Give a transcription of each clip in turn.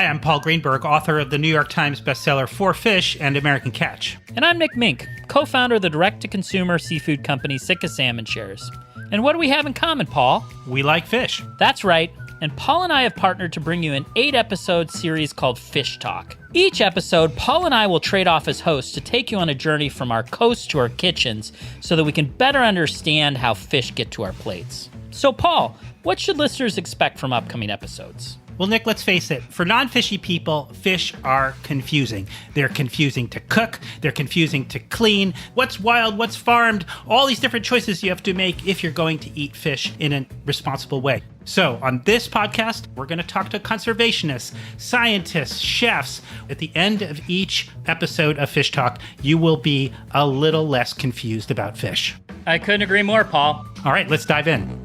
Hi, I'm Paul Greenberg, author of the New York Times bestseller For Fish and American Catch. And I'm Mink, co-founder of the direct-to-consumer seafood company Sitka Salmon Shares. And what do we have in common, Paul? We like fish. That's right. And Paul and I have partnered to bring you an 8-episode series called Fish Talk. Each episode, Paul and I will trade off as hosts to take you on a journey from our coast to our kitchens so that we can better understand how fish get to our plates. So, Paul, what should listeners expect from upcoming episodes? Well, Nick, let's face it. For non-fishy people, fish are confusing. They're confusing to cook. They're confusing to clean. What's wild? What's farmed? All these different choices you have to make if you're going to eat fish in a responsible way. So on this podcast, we're going to talk to conservationists, scientists, chefs. At the end of each episode of Fish Talk, you will be a little less confused about fish. I couldn't agree more, Paul. All right, let's dive in.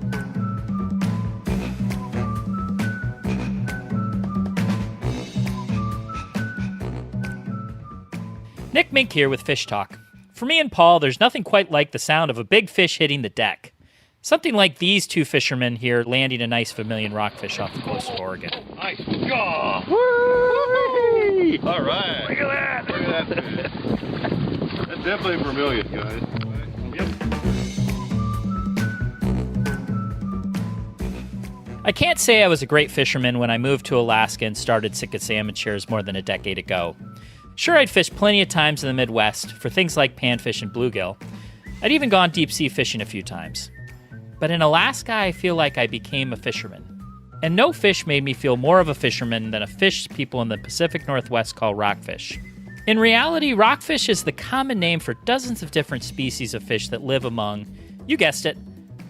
Mink here with Fish Talk. For me and Paul, there's nothing quite like the sound of a big fish hitting the deck. Something like these two fishermen here landing a nice vermilion rockfish off the coast of Oregon. Nice. Oh. Woo! All right. Look at that. Look at that fish. That's definitely vermilion, guys. Yep. I can't say I was a great fisherman when I moved to Alaska and started Sitka Salmon Shares more than a decade ago. Sure, I'd fished plenty of times in the Midwest for things like panfish and bluegill. I'd even gone deep sea fishing a few times. But in Alaska, I feel like I became a fisherman. And no fish made me feel more of a fisherman than a fish people in the Pacific Northwest call rockfish. In reality, rockfish is the common name for dozens of different species of fish that live among, you guessed it,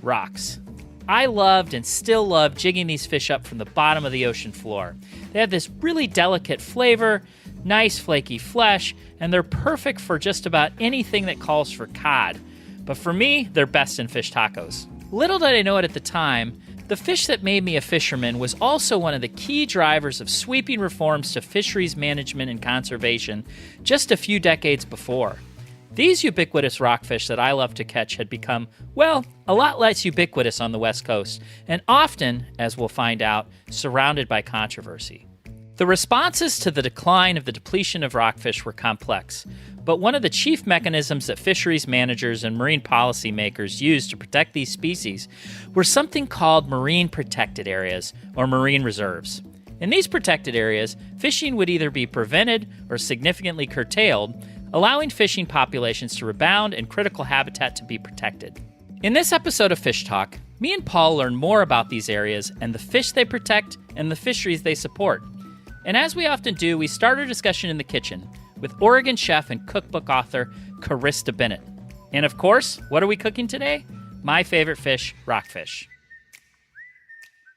rocks. I loved and still love jigging these fish up from the bottom of the ocean floor. They have this really delicate flavor, nice flaky flesh, and they're perfect for just about anything that calls for cod. But for me, they're best in fish tacos. Little did I know it at the time, the fish that made me a fisherman was also one of the key drivers of sweeping reforms to fisheries management and conservation just a few decades before. These ubiquitous rockfish that I love to catch had become, well, a lot less ubiquitous on the West Coast, and often, as we'll find out, surrounded by controversy. The responses to the decline of the depletion of rockfish were complex, but one of the chief mechanisms that fisheries managers and marine policymakers used to protect these species were something called marine protected areas, or marine reserves. In these protected areas, fishing would either be prevented or significantly curtailed, allowing fishing populations to rebound and critical habitat to be protected. In this episode of Fish Talk, me and Paul learn more about these areas and the fish they protect and the fisheries they support. And as we often do, we start our discussion in the kitchen with Oregon chef and cookbook author Karista Bennett. And of course, what are we cooking today? My favorite fish, rockfish.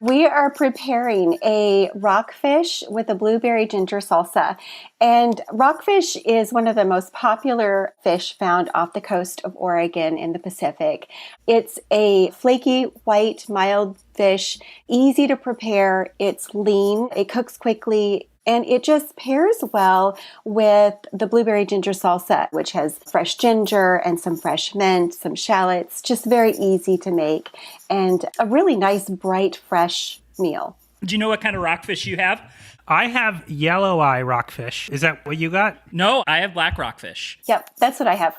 We are preparing a rockfish with a blueberry ginger salsa. And rockfish is one of the most popular fish found off the coast of Oregon in the Pacific. It's a flaky, white, mild fish, easy to prepare. It's lean, it cooks quickly, and it just pairs well with the blueberry ginger salsa, which has fresh ginger and some fresh mint, some shallots, just very easy to make, and a really nice, bright, fresh meal. Do you know what kind of rockfish you have? I have yellow eye rockfish. Is that what you got? No, I have black rockfish. Yep, that's what I have.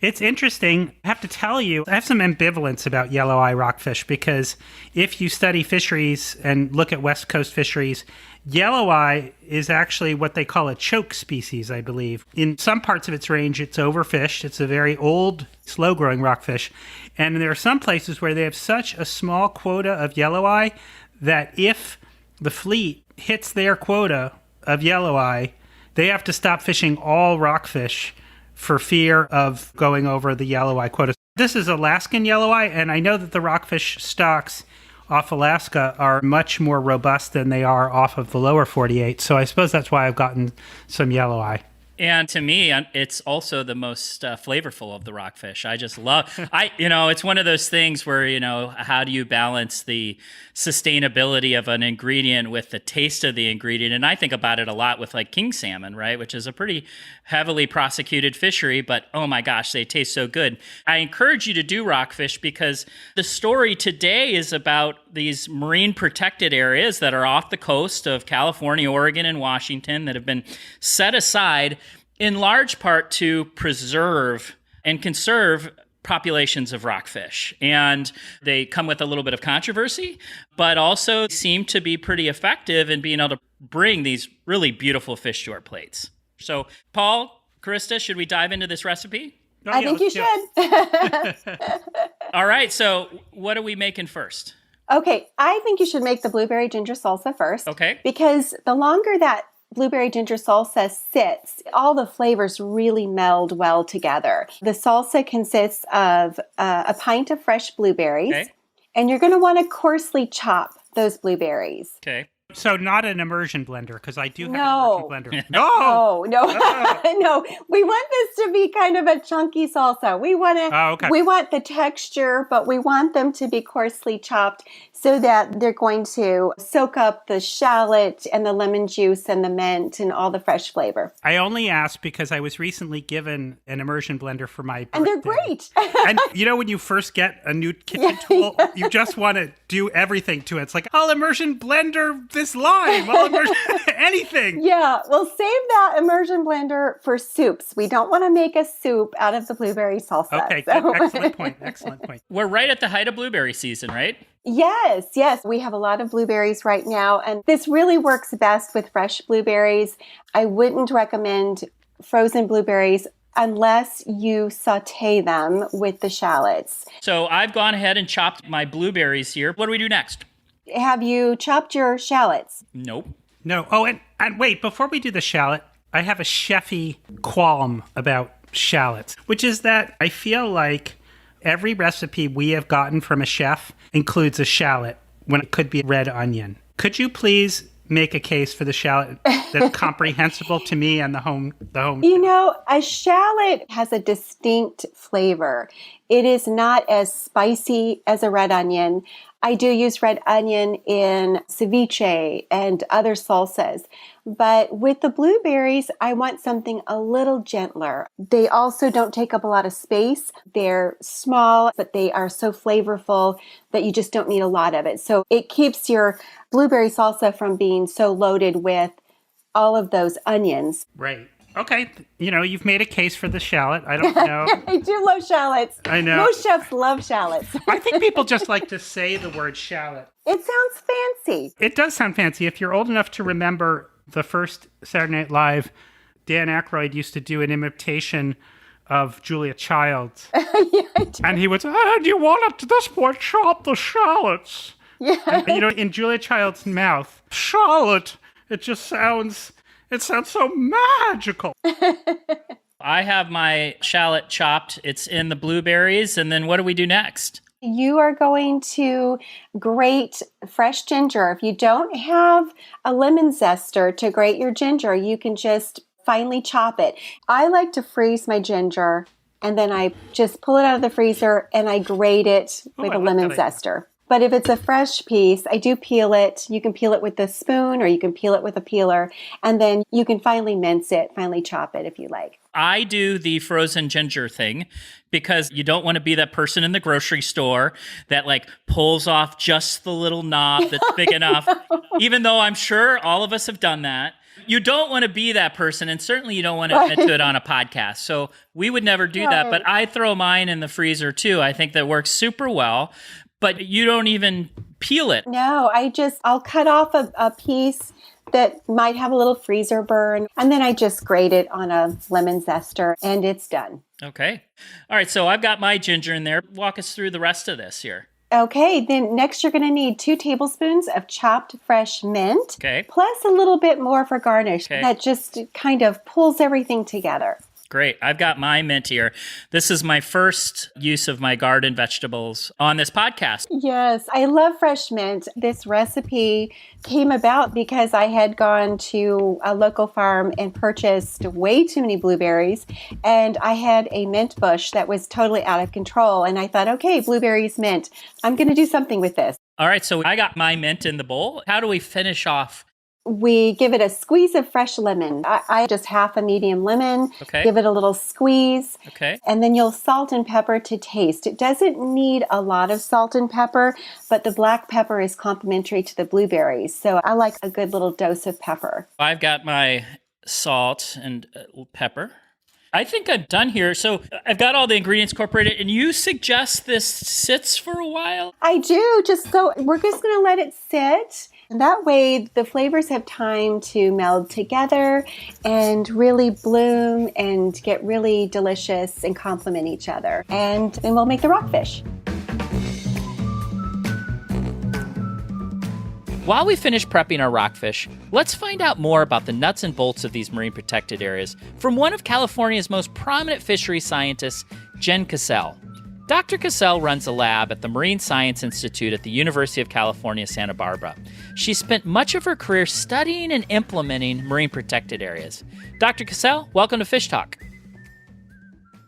It's interesting. I have to tell you, I have some ambivalence about yellow eye rockfish because if you study fisheries and look at West Coast fisheries, yellow eye is actually what they call a choke species, I believe. In some parts of its range, it's overfished. It's a very old, slow-growing rockfish. And there are some places where they have such a small quota of yellow eye that if the fleet hits their quota of yellow eye, they have to stop fishing all rockfish for fear of going over the yellow eye quota. This is Alaskan yellow eye, and I know that the rockfish stocks off Alaska are much more robust than they are off of the lower 48, so I suppose that's why I've gotten some yellow eye. And to me, it's also the most flavorful of the rockfish. I just love, it's one of those things where, how do you balance the sustainability of an ingredient with the taste of the ingredient? And I think about it a lot with like king salmon, right? Which is a pretty heavily prosecuted fishery, but oh my gosh, they taste so good. I encourage you to do rockfish because the story today is about these marine protected areas that are off the coast of California, Oregon, and Washington that have been set aside in large part to preserve and conserve populations of rockfish. And they come with a little bit of controversy, but also seem to be pretty effective in being able to bring these really beautiful fish to our plates. So, Paul, Karista, should we dive into this recipe? I think you should. All right. So what are we making first? Okay. I think you should make the blueberry ginger salsa first. Okay. Because the longer that blueberry ginger salsa sits, all the flavors really meld well together. The salsa consists of a pint of fresh blueberries. Okay. And you're going to want to coarsely chop those blueberries. Okay. So not an immersion blender, because I do have No. an immersion blender. No! No. No. We want this to be kind of a chunky salsa. We want We want the texture, but we want them to be coarsely chopped so that they're going to soak up the shallot and the lemon juice and the mint and all the fresh flavor. I only asked because I was recently given an immersion blender for my birthday. And they're great. And when you first get a new kitchen tool, you just want to do everything to it. It's like, I'll immersion blender this lime. I'll immersion anything. Yeah, well, save that immersion blender for soups. We don't want to make a soup out of the blueberry salsa. Okay, good. Excellent point. Excellent point. We're right at the height of blueberry season, right? Yes. We have a lot of blueberries right now, and this really works best with fresh blueberries. I wouldn't recommend frozen blueberries unless you saute them with the shallots. So I've gone ahead and chopped my blueberries here. What do we do next? Have you chopped your shallots? Nope. No. Oh, and wait, before we do the shallot, I have a chefy qualm about shallots, which is that I feel like every recipe we have gotten from a chef includes a shallot when it could be red onion. Could you please make a case for the shallot that's comprehensible to me and the home? A shallot has a distinct flavor. It is not as spicy as a red onion. I do use red onion in ceviche and other salsas. But with the blueberries, I want something a little gentler. They also don't take up a lot of space. They're small, but they are so flavorful that you just don't need a lot of it. So it keeps your blueberry salsa from being so loaded with all of those onions. Right. Okay. You've made a case for the shallot. I don't know. I do love shallots. I know. Most chefs love shallots. I think people just like to say the word shallot. It sounds fancy. It does sound fancy. If you're old enough to remember the first Saturday Night Live, Dan Aykroyd used to do an imitation of Julia Childs. And he would say, and you want to, at this point, chop the shallots. Yeah. And, in Julia Child's mouth, shallot, it sounds so magical. I have my shallot chopped. It's in the blueberries. And then what do we do next? You are going to grate fresh ginger. If you don't have a lemon zester to grate your ginger, you can just finely chop it. I like to freeze my ginger, and then I just pull it out of the freezer and I grate it with a lemon zester. But if it's a fresh piece, I do peel it. You can peel it with a spoon or you can peel it with a peeler, and then you can finely mince it, finely chop it if you like. I do the frozen ginger thing because you don't want to be that person in the grocery store that pulls off just the little knob that's big enough, even though I'm sure all of us have done that. You don't want to be that person, and certainly you don't want to admit to it on a podcast. So we would never do that, but I throw mine in the freezer too. I think that works super well, but you don't even peel it. No, I'll cut off a piece that might have a little freezer burn, and then I just grate it on a lemon zester, and it's done. Okay. All right, so I've got my ginger in there. Walk us through the rest of this here. Okay, then next you're going to need 2 tablespoons of chopped fresh mint, okay, plus a little bit more for garnish. Okay. That just kind of pulls everything together. Great. I've got my mint here. This is my first use of my garden vegetables on this podcast. Yes, I love fresh mint. This recipe came about because I had gone to a local farm and purchased way too many blueberries. And I had a mint bush that was totally out of control. And I thought, okay, blueberries, mint. I'm going to do something with this. All right. So I got my mint in the bowl. How do we finish off? We give it a squeeze of fresh lemon. I just half a medium lemon, Okay. give it a little squeeze, Okay. and then you'll salt and pepper to taste. It doesn't need a lot of salt and pepper, but the black pepper is complementary to the blueberries. So I like a good little dose of pepper. I've got my salt and pepper. I think I'm done here. So I've got all the ingredients incorporated, and you suggest this sits for a while? I do. We're just going to let it sit. And that way the flavors have time to meld together and really bloom and get really delicious and complement each other. And then we'll make the rockfish. While we finish prepping our rockfish, let's find out more about the nuts and bolts of these marine protected areas from one of California's most prominent fishery scientists, Jen Caselle. Dr. Caselle runs a lab at the Marine Science Institute at the University of California, Santa Barbara. She spent much of her career studying and implementing marine protected areas. Dr. Caselle, welcome to Fish Talk.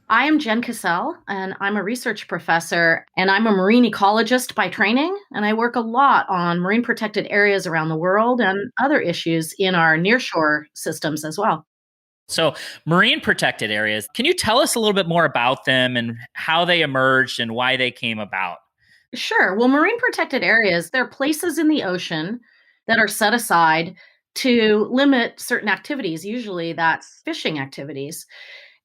I am Jen Caselle, and I'm a research professor, and I'm a marine ecologist by training, and I work a lot on marine protected areas around the world and other issues in our nearshore systems as well. So, marine protected areas, can you tell us a little bit more about them and how they emerged and why they came about? Sure. Well, marine protected areas, they're places in the ocean that are set aside to limit certain activities. Usually that's fishing activities.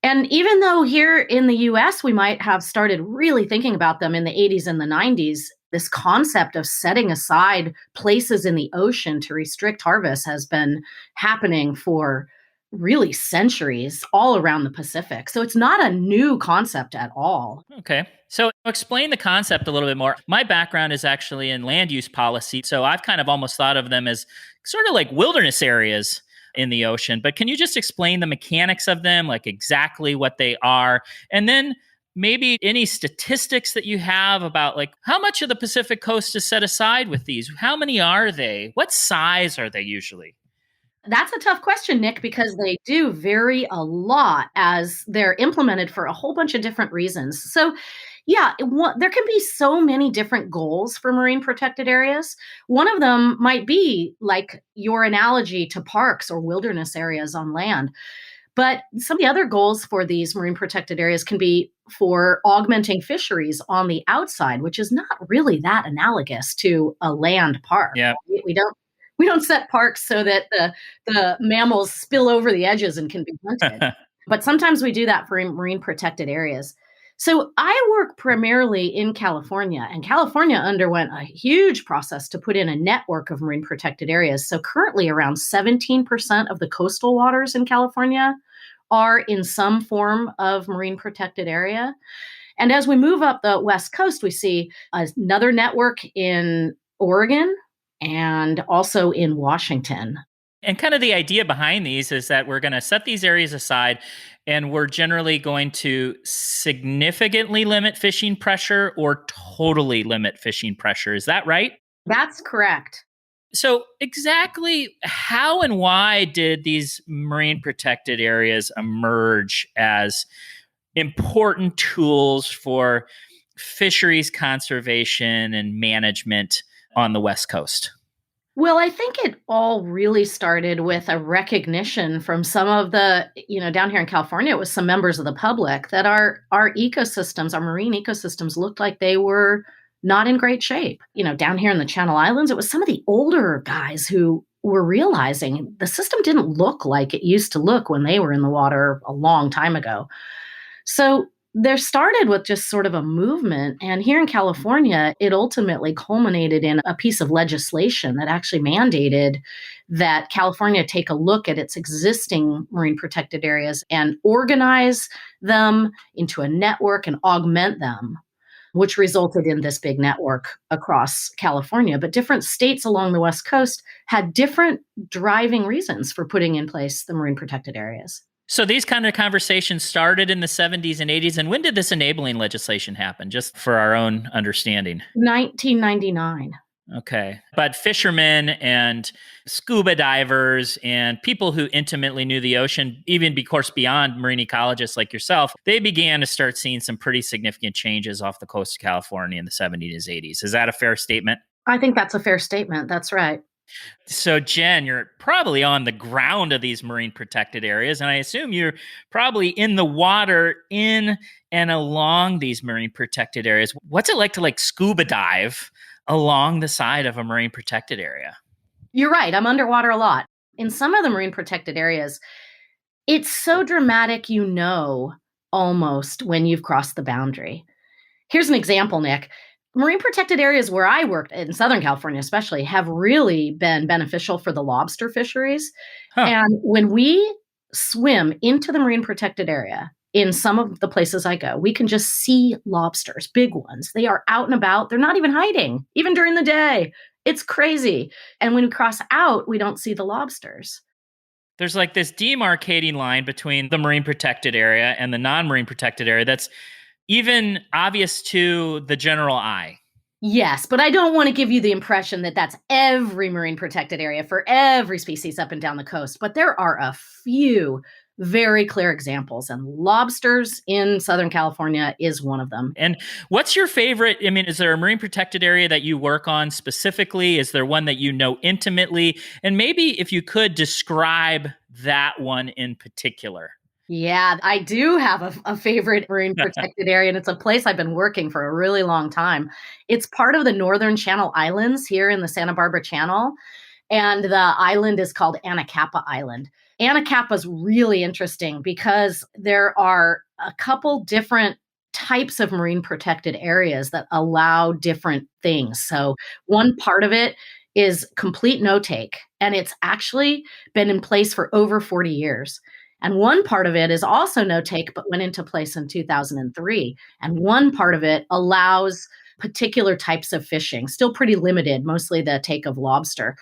And even though here in the US, we might have started really thinking about them in the 80s and the 90s, this concept of setting aside places in the ocean to restrict harvest has been happening for really centuries all around the Pacific. So it's not a new concept at all. Okay. So explain the concept a little bit more. My background is actually in land use policy. So I've kind of almost thought of them as sort of like wilderness areas in the ocean. But can you just explain the mechanics of them, like exactly what they are? And then maybe any statistics that you have about like how much of the Pacific coast is set aside with these? How many are they? What size are they usually? That's a tough question, Nick, because they do vary a lot as they're implemented for a whole bunch of different reasons. So, yeah, there can be so many different goals for marine protected areas. One of them might be like your analogy to parks or wilderness areas on land. But some of the other goals for these marine protected areas can be for augmenting fisheries on the outside, which is not really that analogous to a land park. Yeah. We don't set parks so that the mammals spill over the edges and can be hunted. But sometimes we do that for marine protected areas. So I work primarily in California, and California underwent a huge process to put in a network of marine protected areas. So currently around 17% of the coastal waters in California are in some form of marine protected area. And as we move up the West Coast, we see another network in Oregon, and also in Washington. And kind of the idea behind these is that we're going to set these areas aside and we're generally going to significantly limit fishing pressure or totally limit fishing pressure. Is that right? That's correct. So exactly how and why did these marine protected areas emerge as important tools for fisheries conservation and management on the West Coast? Well, I think it all really started with a recognition from some of the, down here in California, it was some members of the public that our ecosystems, our marine ecosystems looked like they were not in great shape. Down here in the Channel Islands, it was some of the older guys who were realizing the system didn't look like it used to look when they were in the water a long time ago. So there started with just sort of a movement. And here in California, it ultimately culminated in a piece of legislation that actually mandated that California take a look at its existing marine protected areas and organize them into a network and augment them, which resulted in this big network across California. But different states along the West Coast had different driving reasons for putting in place the marine protected areas. So these kind of conversations started in the 70s and 80s. And when did this enabling legislation happen? Just for our own understanding. 1999. Okay. But fishermen and scuba divers and people who intimately knew the ocean, even of course beyond marine ecologists like yourself, they began to start seeing some pretty significant changes off the coast of California in the 70s, 80s. Is that a fair statement? I think that's a fair statement. That's right. So, Jen, you're probably on the ground of these marine protected areas, and I assume you're probably in the water in and along these marine protected areas. What's it like to scuba dive along the side of a marine protected area? You're right. I'm underwater a lot. In some of the marine protected areas, it's so dramatic, almost when you've crossed the boundary. Here's an example, Nick. Marine protected areas where I worked, in Southern California especially, have really been beneficial for the lobster fisheries. Huh. And when we swim into the marine protected area, in some of the places I go, we can just see lobsters, big ones. They are out and about. They're not even hiding, even during the day. It's crazy. And when we cross out, we don't see the lobsters. There's this demarcating line between the marine protected area and the non-marine protected area that's even obvious to the general eye. Yes, but I don't want to give you the impression that that's every marine protected area for every species up and down the coast. But there are a few very clear examples, and lobsters in Southern California is one of them. And what's your favorite? I mean, is there a marine protected area that you work on specifically? Is there one that you know intimately? And maybe if you could describe that one in particular. Yeah, I do have a favorite marine protected area, and it's a place I've been working for a really long time. It's part of the Northern Channel Islands here in the Santa Barbara Channel, and the island is called Anacapa Island. Anacapa is really interesting because there are a couple different types of marine protected areas that allow different things. So one part of it is complete no-take, and it's actually been in place for over 40 years. And one part of it is also no-take, but went into place in 2003. And one part of it allows particular types of fishing, still pretty limited, mostly the take of lobster.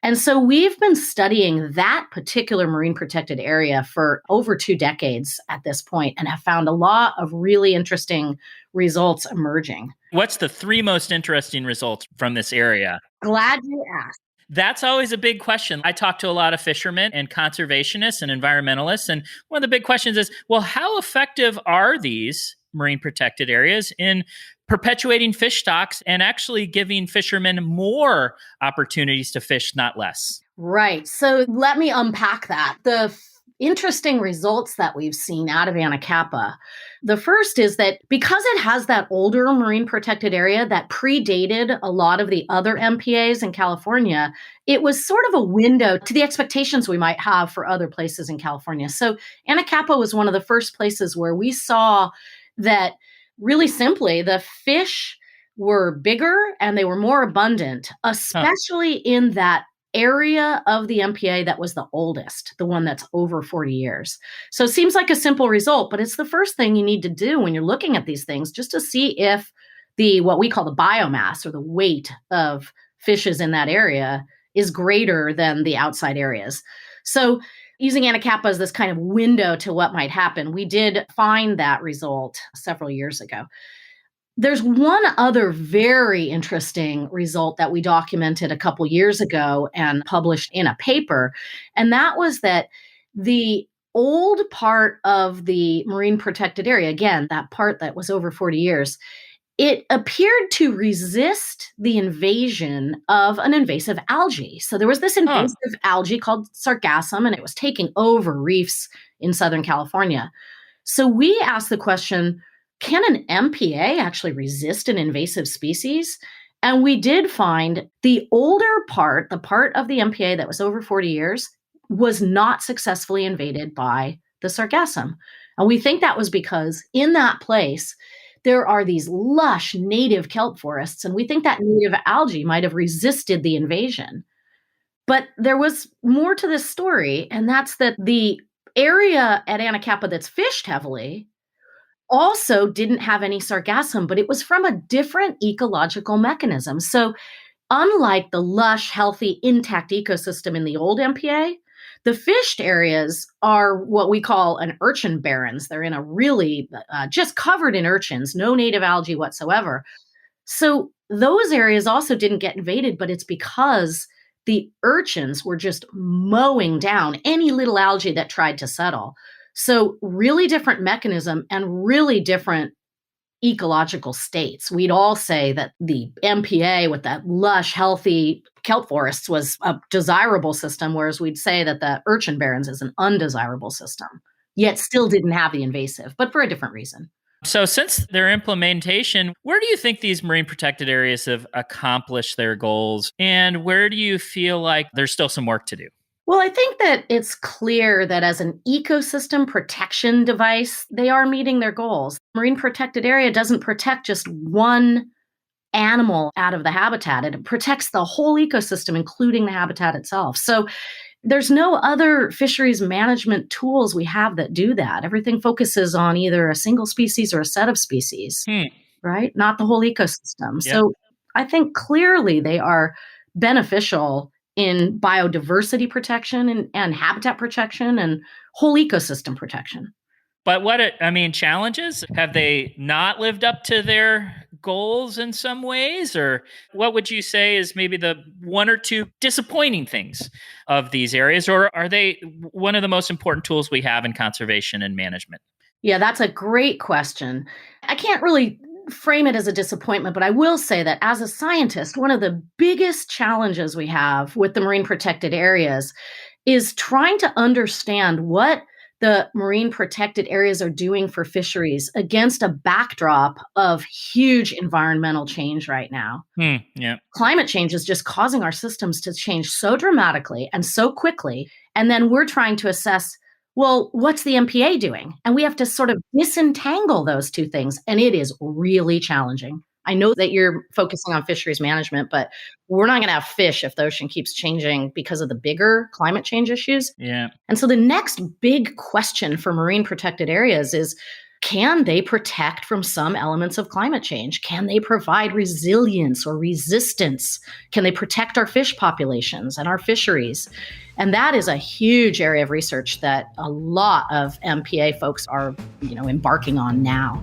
And so we've been studying that particular marine protected area for over 2 decades at this point and have found a lot of really interesting results emerging. What's the 3 most interesting results from this area? Glad you asked. That's always a big question. I talk to a lot of fishermen and conservationists and environmentalists. And one of the big questions is, well, how effective are these marine protected areas in perpetuating fish stocks and actually giving fishermen more opportunities to fish, not less? Right. So let me unpack that. The interesting results that we've seen out of Anacapa. The first is that because it has that older marine protected area that predated a lot of the other MPAs in California, it was sort of a window to the expectations we might have for other places in California. So Anacapa was one of the first places where we saw that really simply the fish were bigger and they were more abundant, especially in that area of the MPA that was the oldest, the one that's over 40 years. So it seems like a simple result, but it's the first thing you need to do when you're looking at these things, just to see if what we call the biomass or the weight of fishes in that area is greater than the outside areas. So using Anacapa as this kind of window to what might happen, we did find that result several years ago. There's one other very interesting result that we documented a couple years ago and published in a paper, and that was that the old part of the marine protected area, again, that part that was over 40 years, it appeared to resist the invasion of an invasive algae. So there was this invasive algae called sargassum, and it was taking over reefs in Southern California. So we asked the question, can an MPA actually resist an invasive species? And we did find the older part, the part of the MPA that was over 40 years, was not successfully invaded by the sargassum. And we think that was because in that place, there are these lush native kelp forests, and we think that native algae might have resisted the invasion. But there was more to this story, and that's that the area at Anacapa that's fished heavily also didn't have any sargassum, but it was from a different ecological mechanism. So unlike the lush, healthy, intact ecosystem in the old MPA, The fished areas are what we call an urchin barrens. They're in a really just covered in urchins, no native algae whatsoever. So those areas also didn't get invaded, but it's because the urchins were just mowing down any little algae that tried to settle. So really different mechanism and really different ecological states. We'd all say that the MPA with that lush, healthy kelp forests was a desirable system, whereas we'd say that the urchin barrens is an undesirable system, yet still didn't have the invasive, but for a different reason. So since their implementation, where do you think these marine protected areas have accomplished their goals? And where do you feel like there's still some work to do? Well, I think that it's clear that as an ecosystem protection device, they are meeting their goals. Marine protected area doesn't protect just one animal out of the habitat. It protects the whole ecosystem, including the habitat itself. So there's no other fisheries management tools we have that do that. Everything focuses on either a single species or a set of species, right? Not the whole ecosystem. Yep. So I think clearly they are beneficial in biodiversity protection and habitat protection and whole ecosystem protection. But challenges? Have they not lived up to their goals in some ways? Or what would you say is maybe the one or two disappointing things of these areas? Or are they one of the most important tools we have in conservation and management? Yeah, that's a great question. I can't really frame it as a disappointment, but I will say that as a scientist, one of the biggest challenges we have with the marine protected areas is trying to understand what the marine protected areas are doing for fisheries against a backdrop of huge environmental change right now. Climate change is just causing our systems to change so dramatically and so quickly. And then we're trying to assess, well, what's the MPA doing? And we have to sort of disentangle those two things. And it is really challenging. I know that you're focusing on fisheries management, but we're not going to have fish if the ocean keeps changing because of the bigger climate change issues. Yeah. And so the next big question for marine protected areas is, can they protect from some elements of climate change? Can they provide resilience or resistance? Can they protect our fish populations and our fisheries? And that is a huge area of research that a lot of MPA folks are, embarking on now.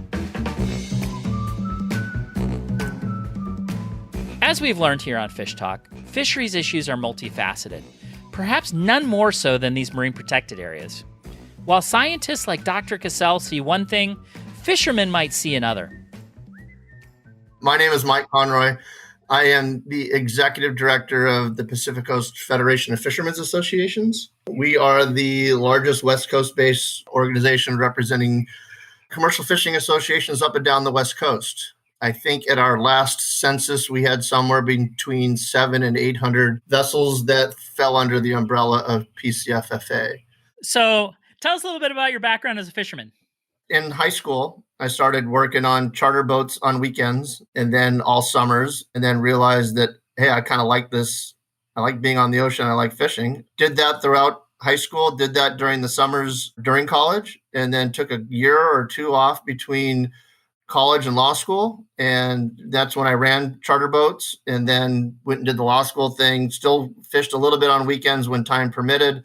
As we've learned here on Fish Talk, fisheries issues are multifaceted, perhaps none more so than these marine protected areas. While scientists like Dr. Caselle see one thing, fishermen might see another. My name is Mike Conroy. I am the executive director of the Pacific Coast Federation of Fishermen's Associations. We are the largest West Coast-based organization representing commercial fishing associations up and down the West Coast. I think at our last census, we had somewhere between 700 and 800 vessels that fell under the umbrella of PCFFA. So tell us a little bit about your background as a fisherman. In high school, I started working on charter boats on weekends and then all summers, and then realized that, hey, I kind of like this. I like being on the ocean. I like fishing. Did that throughout high school, did that during the summers during college, and then took a year or two off between college and law school. And that's when I ran charter boats, and then went and did the law school thing, still fished a little bit on weekends when time permitted,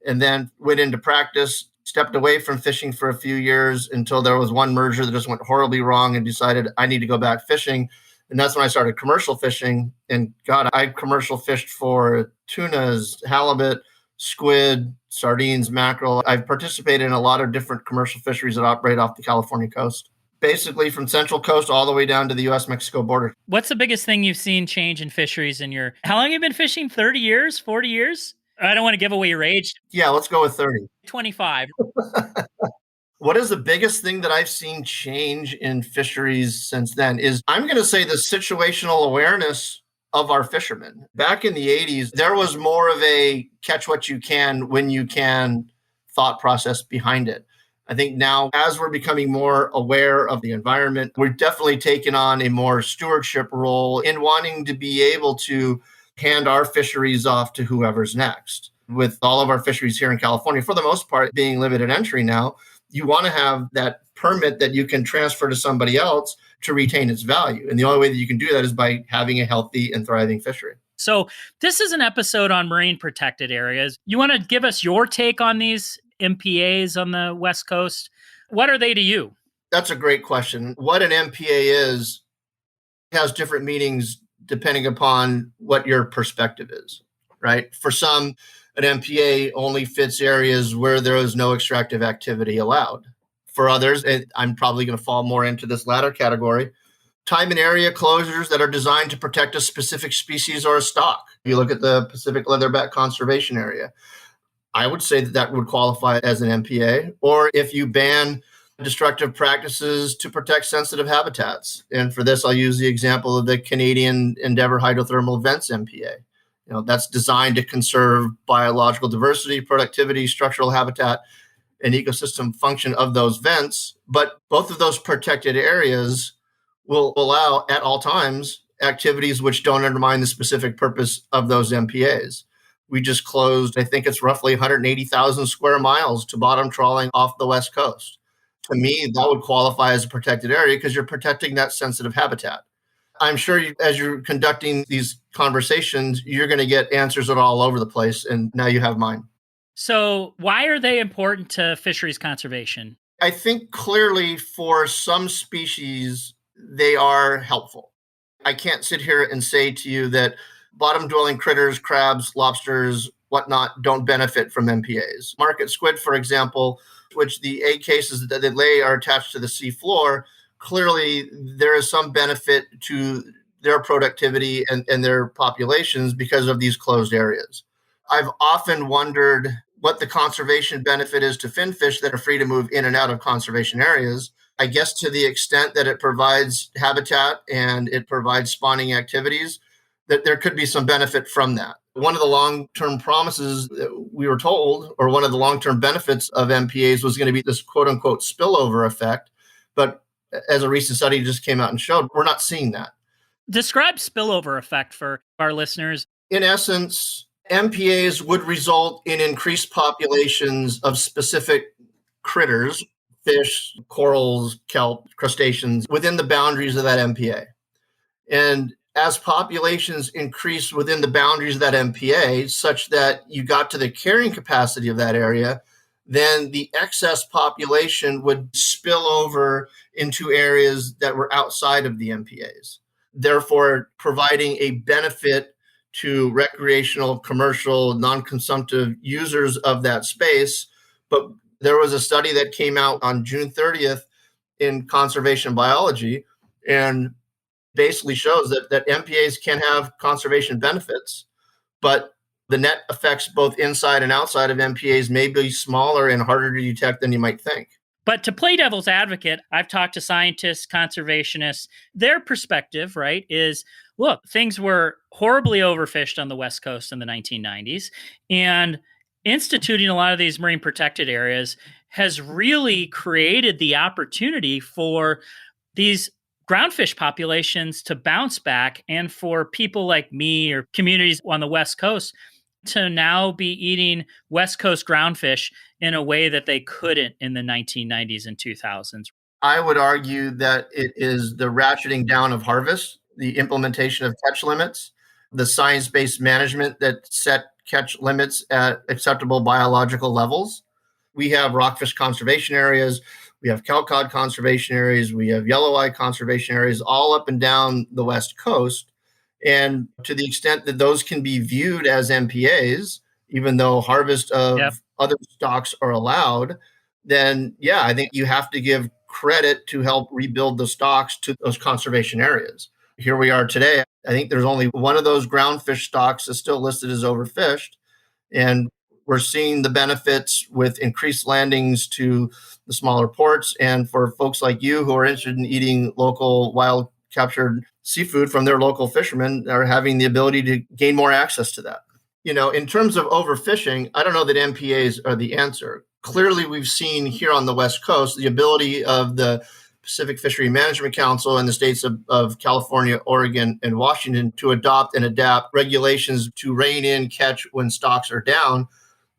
and then went into practice, stepped away from fishing for a few years until there was one merger that just went horribly wrong and decided I need to go back fishing. And that's when I started commercial fishing. And God, I commercial fished for tunas, halibut, squid, sardines, mackerel. I've participated in a lot of different commercial fisheries that operate off the California coast, basically from Central Coast all the way down to the U.S.-Mexico border. What's the biggest thing you've seen change in fisheries in your... How long have you been fishing? 30 years? 40 years? I don't want to give away your age. Yeah, let's go with 30. 25. What is the biggest thing that I've seen change in fisheries since then is, I'm going to say, the situational awareness of our fishermen. Back in the 80s, there was more of a catch what you can when you can thought process behind it. I think now, as we're becoming more aware of the environment, we're definitely taking on a more stewardship role in wanting to be able to hand our fisheries off to whoever's next. With all of our fisheries here in California, for the most part, being limited entry now, you want to have that permit that you can transfer to somebody else to retain its value. And the only way that you can do that is by having a healthy and thriving fishery. So this is an episode on marine protected areas. You want to give us your take on these MPAs on the West Coast? What are they to you? That's a great question. What an MPA is has different meanings depending upon what your perspective is, right? For some, an MPA only fits areas where there is no extractive activity allowed. For others, and I'm probably going to fall more into this latter category, time and area closures that are designed to protect a specific species or a stock. You look at the Pacific Leatherback Conservation Area. I would say that would qualify as an MPA. Or if you ban destructive practices to protect sensitive habitats. And for this, I'll use the example of the Canadian Endeavour Hydrothermal Vents MPA. That's designed to conserve biological diversity, productivity, structural habitat, and ecosystem function of those vents. But both of those protected areas will allow at all times activities which don't undermine the specific purpose of those MPAs. We just closed, I think it's roughly 180,000 square miles to bottom trawling off the West Coast. To me, that would qualify as a protected area because you're protecting that sensitive habitat. I'm sure as you're conducting these conversations, you're going to get answers that are all over the place, and now you have mine. So why are they important to fisheries conservation? I think clearly for some species, they are helpful. I can't sit here and say to you that bottom-dwelling critters, crabs, lobsters, whatnot, don't benefit from MPAs. Market squid, for example, which the egg cases that they lay are attached to the sea floor, clearly there is some benefit to their productivity and their populations because of these closed areas. I've often wondered what the conservation benefit is to finfish that are free to move in and out of conservation areas. I guess to the extent that it provides habitat and it provides spawning activities, that there could be some benefit from that. One of the long-term promises that we were told, or one of the long-term benefits of MPAs was going to be this quote-unquote spillover effect. But as a recent study just came out and showed, we're not seeing that. Describe spillover effect for our listeners. In essence, MPAs would result in increased populations of specific critters, fish, corals, kelp, crustaceans, within the boundaries of that MPA. And as populations increase within the boundaries of that MPA, such that you got to the carrying capacity of that area, then the excess population would spill over into areas that were outside of the MPAs, therefore providing a benefit to recreational, commercial, non-consumptive users of that space. But there was a study that came out on June 30th in Conservation Biology, and basically shows that MPAs can have conservation benefits, but the net effects both inside and outside of MPAs may be smaller and harder to detect than you might think. But to play devil's advocate, I've talked to scientists, conservationists. Their perspective, right, is, look, things were horribly overfished on the West Coast in the 1990s, and instituting a lot of these marine protected areas has really created the opportunity for these groundfish populations to bounce back, and for people like me or communities on the West Coast to now be eating West Coast groundfish in a way that they couldn't in the 1990s and 2000s. I would argue that it is the ratcheting down of harvest, the implementation of catch limits, the science-based management that set catch limits at acceptable biological levels. We have rockfish conservation areas. We have kelp cod conservation areas. We have yellow eye conservation areas all up and down the West Coast. And to the extent that those can be viewed as MPAs, even though harvest of other stocks are allowed, then I think you have to give credit to help rebuild the stocks to those conservation areas. Here we are today. I think there's only one of those groundfish stocks that's still listed as overfished. And we're seeing the benefits with increased landings to the smaller ports. And for folks like you who are interested in eating local wild captured seafood from their local fishermen, are having the ability to gain more access to that. In terms of overfishing, I don't know that MPAs are the answer. Clearly, we've seen here on the West Coast the ability of the Pacific Fishery Management Council and the states of California, Oregon, and Washington to adopt and adapt regulations to rein in catch when stocks are down,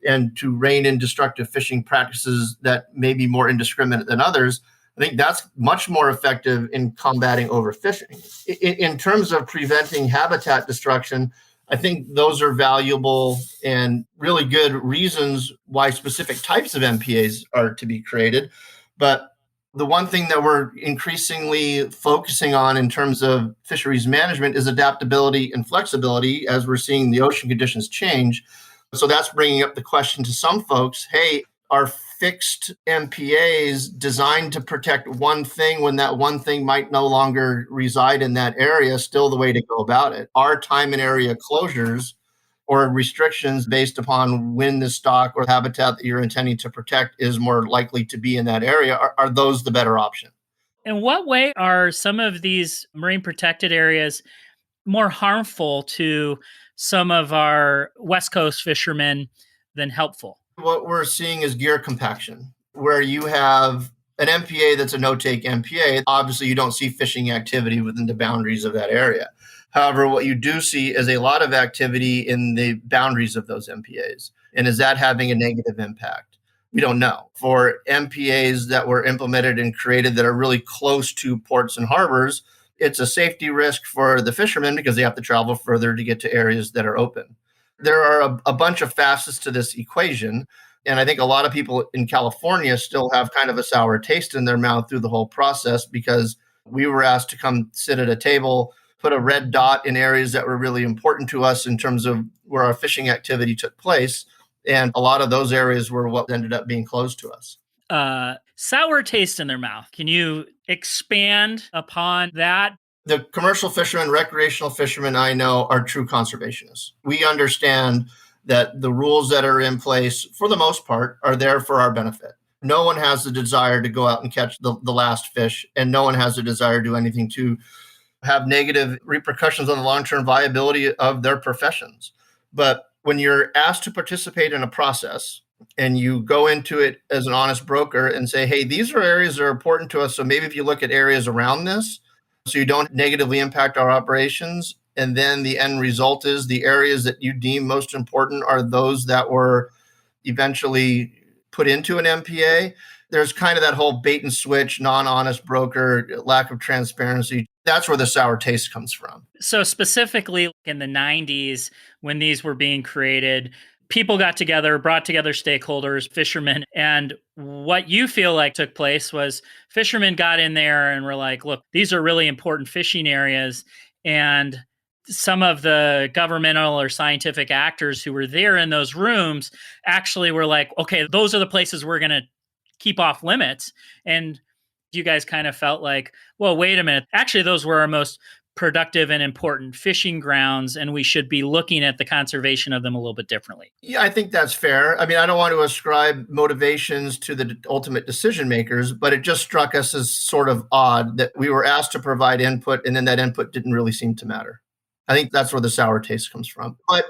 and to rein in destructive fishing practices that may be more indiscriminate than others. I think that's much more effective in combating overfishing. In terms of preventing habitat destruction, I think those are valuable and really good reasons why specific types of MPAs are to be created. But the one thing that we're increasingly focusing on in terms of fisheries management is adaptability and flexibility as we're seeing the ocean conditions change. So that's bringing up the question to some folks, hey, are fixed MPAs designed to protect one thing when that one thing might no longer reside in that area still the way to go about it? Are time and area closures or restrictions based upon when the stock or habitat that you're intending to protect is more likely to be in that area? Are those the better option? In what way are some of these marine protected areas more harmful to some of our West Coast fishermen than helpful? What we're seeing is gear compaction, where you have an MPA that's a no-take MPA. Obviously, you don't see fishing activity within the boundaries of that area. However, what you do see is a lot of activity in the boundaries of those MPAs. And is that having a negative impact? We don't know. For MPAs that were implemented and created that are really close to ports and harbors, it's a safety risk for the fishermen because they have to travel further to get to areas that are open. There are a bunch of facets to this equation. And I think a lot of people in California still have kind of a sour taste in their mouth through the whole process because we were asked to come sit at a table, put a red dot in areas that were really important to us in terms of where our fishing activity took place. And a lot of those areas were what ended up being closed to us. Sour taste in their mouth. Can you expand upon that? The commercial fishermen, recreational fishermen I know are true conservationists. We understand that the rules that are in place, for the most part, are there for our benefit. No one has the desire to go out and catch the last fish, and no one has a desire to do anything to have negative repercussions on the long-term viability of their professions. But when you're asked to participate in a process and you go into it as an honest broker and say, hey, these are areas that are important to us, so maybe if you look at areas around this, so you don't negatively impact our operations. And then the end result is the areas that you deem most important are those that were eventually put into an MPA. There's kind of that whole bait and switch, non-honest broker, lack of transparency. That's where the sour taste comes from. So specifically in the 90s, when these were being created, people got together, brought together stakeholders, fishermen, and what you feel like took place was fishermen got in there and were like, look, these are really important fishing areas. And some of the governmental or scientific actors who were there in those rooms actually were like, okay, those are the places we're going to keep off limits. And you guys kind of felt like, well, wait a minute. Actually, those were our most productive and important fishing grounds, and we should be looking at the conservation of them a little bit differently. Yeah, I think that's fair. I mean, I don't want to ascribe motivations to the ultimate decision makers, but it just struck us as sort of odd that we were asked to provide input and then that input didn't really seem to matter. I think that's where the sour taste comes from. But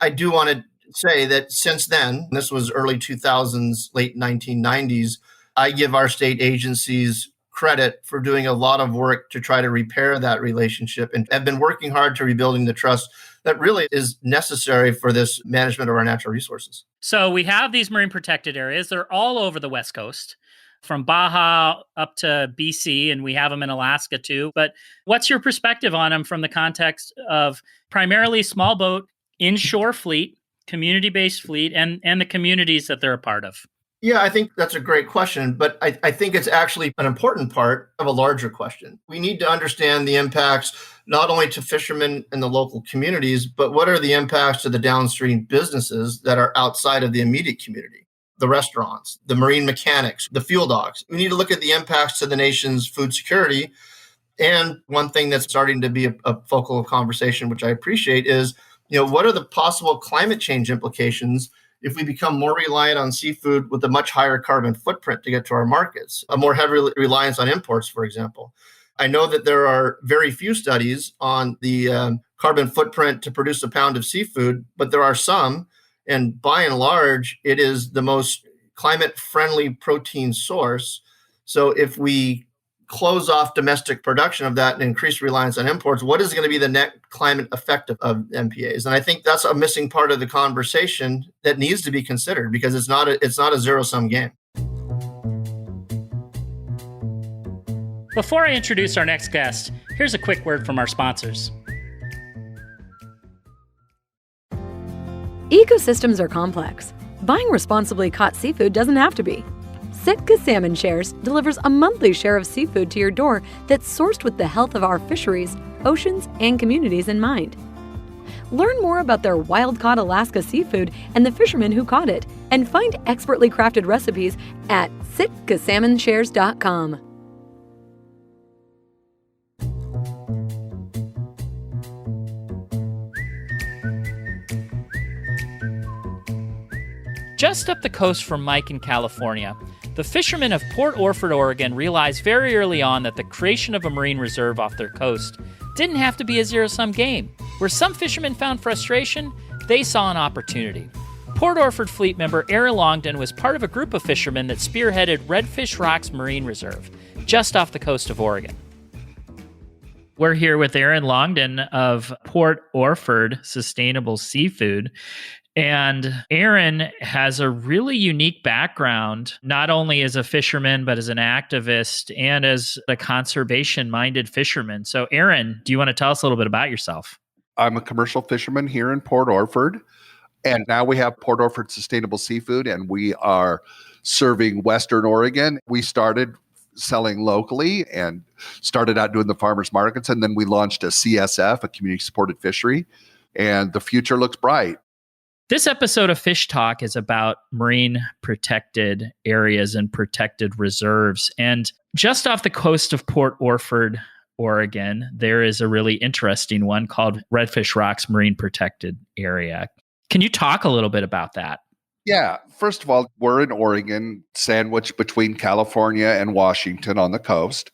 I do want to say that since then, this was early 2000s, late 1990s, I give our state agencies credit for doing a lot of work to try to repair that relationship and have been working hard to rebuilding the trust that really is necessary for this management of our natural resources. So we have these marine protected areas. They're all over the West Coast, from Baja up to BC, and we have them in Alaska too. But what's your perspective on them from the context of primarily small boat, inshore fleet, community-based fleet, and the communities that they're a part of? Yeah, I think that's a great question, but I think it's actually an important part of a larger question. We need to understand the impacts not only to fishermen and the local communities, but what are the impacts to the downstream businesses that are outside of the immediate community? The restaurants, the marine mechanics, the fuel docks. We need to look at the impacts to the nation's food security. And one thing that's starting to be a focal conversation, which I appreciate, is, what are the possible climate change implications if we become more reliant on seafood with a much higher carbon footprint to get to our markets, a more heavy reliance on imports, for example? I know that there are very few studies on the carbon footprint to produce a pound of seafood, but there are some. And by and large, it is the most climate-friendly protein source. So if we close off domestic production of that and increase reliance on imports, what is going to be the net climate effect of MPAs? And I think that's a missing part of the conversation that needs to be considered because it's not a zero-sum game. Before I introduce our next guest, here's a quick word from our sponsors. Ecosystems are complex. Buying responsibly caught seafood doesn't have to be. Sitka Salmon Shares delivers a monthly share of seafood to your door that's sourced with the health of our fisheries, oceans, and communities in mind. Learn more about their wild-caught Alaska seafood and the fishermen who caught it, and find expertly crafted recipes at sitkasalmonshares.com. Just up the coast from Mike in California, the fishermen of Port Orford, Oregon realized very early on that the creation of a marine reserve off their coast didn't have to be a zero-sum game. Where some fishermen found frustration, they saw an opportunity. Port Orford fleet member Aaron Longden was part of a group of fishermen that spearheaded Redfish Rocks Marine Reserve, just off the coast of Oregon. We're here with Aaron Longden of Port Orford Sustainable Seafood. And Aaron has a really unique background, not only as a fisherman, but as an activist and as a conservation-minded fisherman. So Aaron, do you want to tell us a little bit about yourself? I'm a commercial fisherman here in Port Orford. And now we have Port Orford Sustainable Seafood, and we are serving Western Oregon. We started selling locally and started out doing the farmers markets. And then we launched a CSF, a community-supported fishery. And the future looks bright. This episode of Fish Talk is about marine protected areas and protected reserves. And just off the coast of Port Orford, Oregon, there is a really interesting one called Redfish Rocks Marine Protected Area. Can you talk a little bit about that? Yeah. First of all, we're in Oregon, sandwiched between California and Washington on the coast.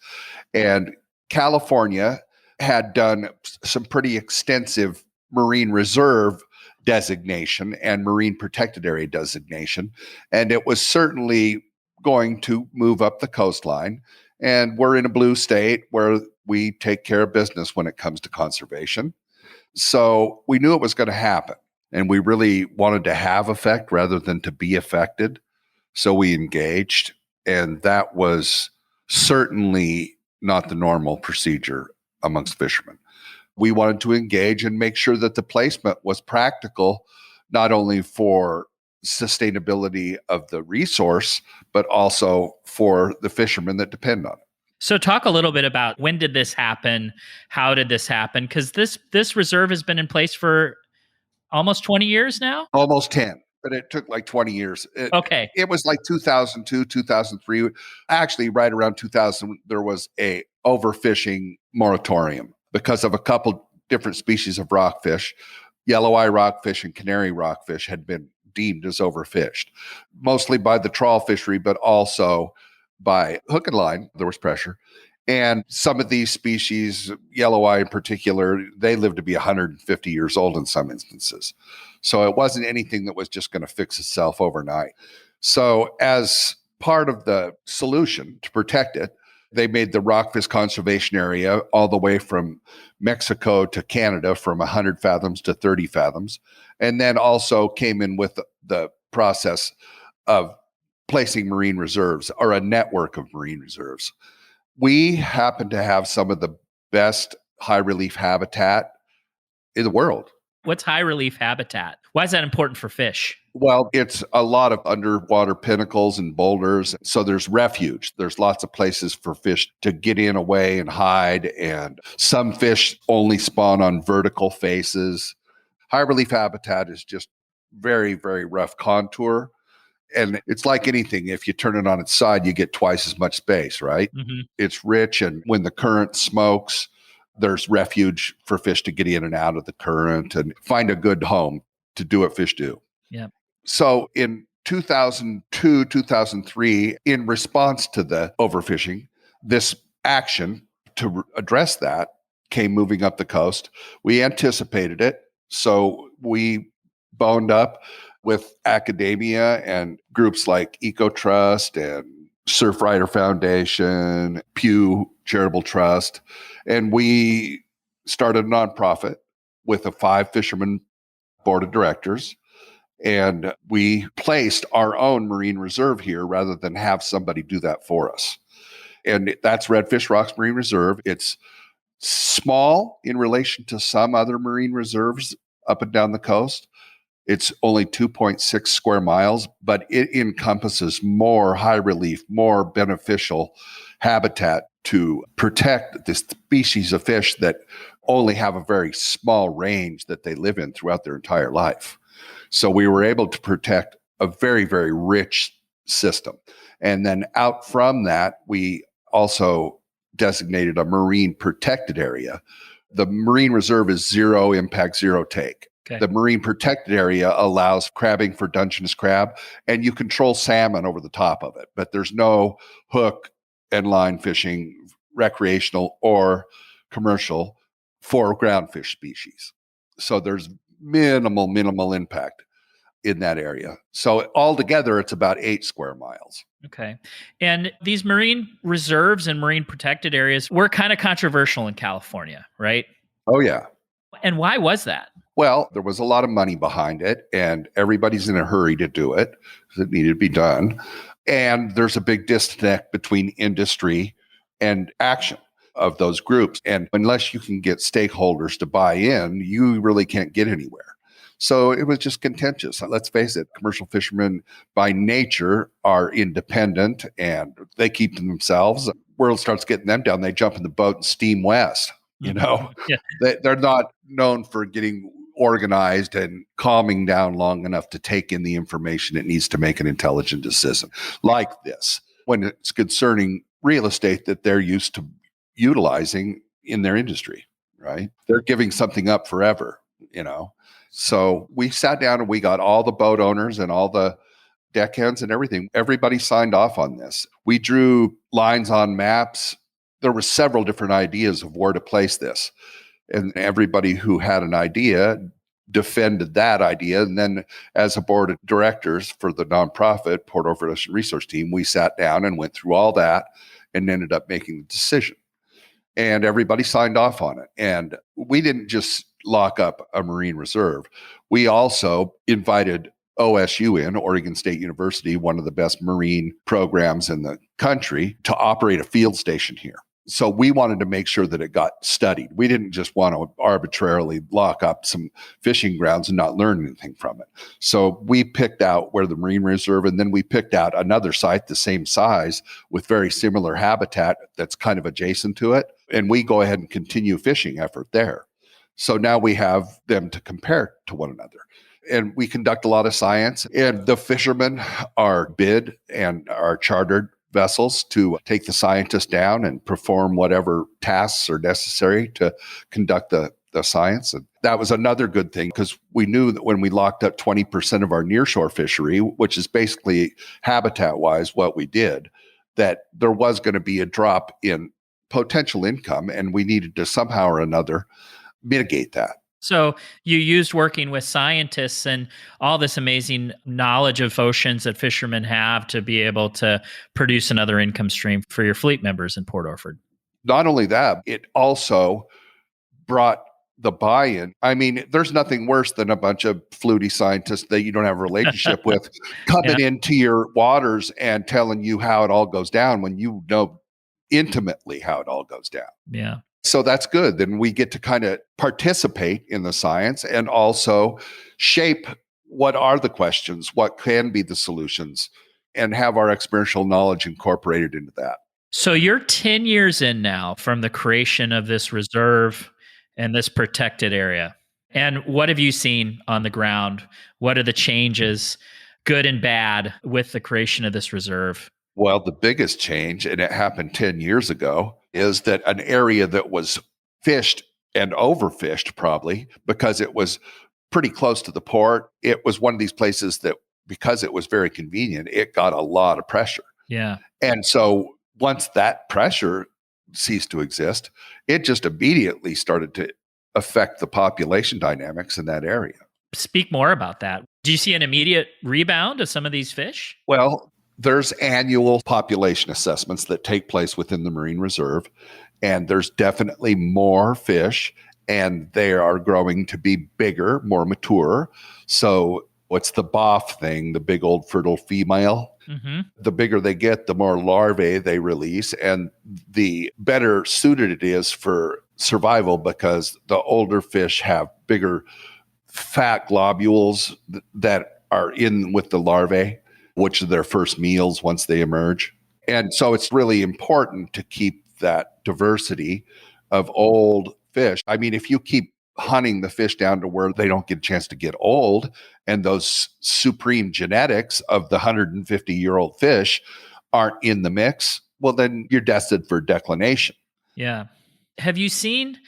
And California had done some pretty extensive marine reserve designation and marine protected area designation. And it was certainly going to move up the coastline. And we're in a blue state where we take care of business when it comes to conservation. So we knew it was going to happen. And we really wanted to have effect rather than to be affected. So we engaged. And that was certainly not the normal procedure amongst fishermen. We wanted to engage and make sure that the placement was practical, not only for sustainability of the resource, but also for the fishermen that depend on it. So talk a little bit about when did this happen? How did this happen? Because this reserve has been in place for almost 20 years now? Almost 10, but it took like 20 years. It was like 2002, 2003. Actually, right around 2000, there was a overfishing moratorium because of a couple different species of rockfish. Yellow eye rockfish and canary rockfish had been deemed as overfished, mostly by the trawl fishery, but also by hook and line. There was pressure. And some of these species, yellow eye in particular, they live to be 150 years old in some instances. So it wasn't anything that was just going to fix itself overnight. So as part of the solution to protect it, they made the rockfish conservation area all the way from Mexico to Canada from 100 fathoms to 30 fathoms, and then also came in with the process of placing marine reserves or a network of marine reserves. We happen to have some of the best high relief habitat in the world. What's high relief habitat? Why is that important for fish? Well, it's a lot of underwater pinnacles and boulders. So there's refuge. There's lots of places for fish to get in away and hide. And some fish only spawn on vertical faces. High relief habitat is just very, very rough contour. And it's like anything. If you turn it on its side, you get twice as much space, right? Mm-hmm. It's rich. And when the current smokes, there's refuge for fish to get in and out of the current and find a good home to do what fish do. Yeah. So in 2002, 2003, in response to the overfishing, this action to address that came moving up the coast. We anticipated it. So we boned up with academia and groups like EcoTrust and Surfrider Foundation, Pew Charitable Trust. And we started a nonprofit with a 5 fisherman board of directors. And we placed our own marine reserve here rather than have somebody do that for us. And that's Redfish Rocks Marine Reserve. It's small in relation to some other marine reserves up and down the coast, It's only 2.6 square miles, but it encompasses more high relief, more beneficial habitat to protect the species of fish that only have a very small range that they live in throughout their entire life. So we were able to protect a very, very rich system. And then out from that, we also designated a marine protected area. The marine reserve is zero impact, zero take. Okay. The marine protected area allows crabbing for Dungeness crab, and you control salmon over the top of it, but there's no hook and line fishing, recreational or commercial, for groundfish species. So there's minimal impact in that area. So altogether, it's about 8 square miles. Okay. And these marine reserves and marine protected areas were kind of controversial in California, right? Oh, yeah. And why was that? Well, there was a lot of money behind it, and everybody's in a hurry to do it because it needed to be done. And there's a big disconnect between industry and action of those groups. And unless you can get stakeholders to buy in, you really can't get anywhere. So it was just contentious. Let's face it, commercial fishermen by nature are independent and they keep to themselves. World starts getting them down, they jump in the boat and steam west. You know, yeah. They're not known for getting organized and calming down long enough to take in the information it needs to make an intelligent decision like this when it's concerning real estate that they're used to utilizing in their industry, right? They're giving something up forever, you know. So we sat down and we got all the boat owners and all the deckhands and everything. Everybody signed off on this. We drew lines on maps. There were several different ideas of where to place this. And everybody who had an idea defended that idea. And then as a board of directors for the nonprofit Port Orford Ocean Resource Team, we sat down and went through all that and ended up making the decision. And everybody signed off on it. And we didn't just lock up a marine reserve. We also invited OSU in, Oregon State University, one of the best marine programs in the country, to operate a field station here. So we wanted to make sure that it got studied. We didn't just want to arbitrarily lock up some fishing grounds and not learn anything from it. So we picked out where the marine reserve, and then we picked out another site the same size with very similar habitat that's kind of adjacent to it. And we go ahead and continue fishing effort there. So now we have them to compare to one another. And we conduct a lot of science, and the fishermen are bid and are chartered vessels to take the scientists down and perform whatever tasks are necessary to conduct the science. And that was another good thing because we knew that when we locked up 20% of our nearshore fishery, which is basically habitat-wise what we did, that there was going to be a drop in potential income, and we needed to somehow or another mitigate that. So you used working with scientists and all this amazing knowledge of oceans that fishermen have to be able to produce another income stream for your fleet members in Port Orford. Not only that, it also brought the buy-in. I mean, there's nothing worse than a bunch of fluty scientists that you don't have a relationship with coming into your waters and telling you how it all goes down when you know intimately how it all goes down. Yeah. So that's good. Then we get to kind of participate in the science and also shape what are the questions, what can be the solutions, and have our experiential knowledge incorporated into that. So you're 10 years in now from the creation of this reserve and this protected area. And what have you seen on the ground? What are the changes, good and bad, with the creation of this reserve? Well, the biggest change, and it happened 10 years ago, is that an area that was fished and overfished probably because it was pretty close to the port. It was one of these places that, because it was very convenient, it got a lot of pressure. Yeah. And so once that pressure ceased to exist, it just immediately started to affect the population dynamics in that area. Speak more about that. Do you see an immediate rebound of some of these fish? Well, there's annual population assessments that take place within the marine reserve, and there's definitely more fish, and they are growing to be bigger, more mature. So what's the BOF thing, the big old fertile female? Mm-hmm. The bigger they get, the more larvae they release, and the better suited it is for survival because the older fish have bigger fat globules that are in with the larvae, which are their first meals once they emerge. And so it's really important to keep that diversity of old fish. I mean, if you keep hunting the fish down to where they don't get a chance to get old, and those supreme genetics of the 150-year-old fish aren't in the mix, well, then you're destined for declination. Yeah. Have you seen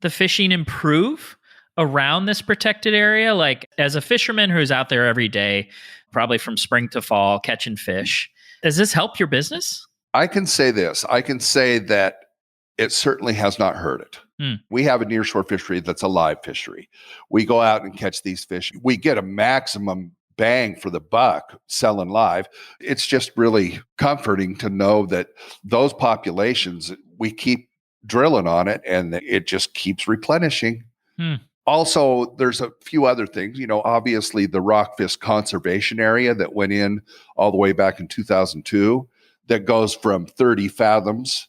the fishing improve around this protected area? Like, as a fisherman who's out there every day, probably from spring to fall, catching fish, does this help your business? I can say this. I can say that it certainly has not hurt it. We have a nearshore fishery that's a live fishery. We go out and catch these fish. We get a maximum bang for the buck selling live. It's just really comforting to know that those populations, we keep drilling on it and it just keeps replenishing. Also, there's a few other things, obviously the rockfish conservation area that went in all the way back in 2002 that goes from 30 fathoms,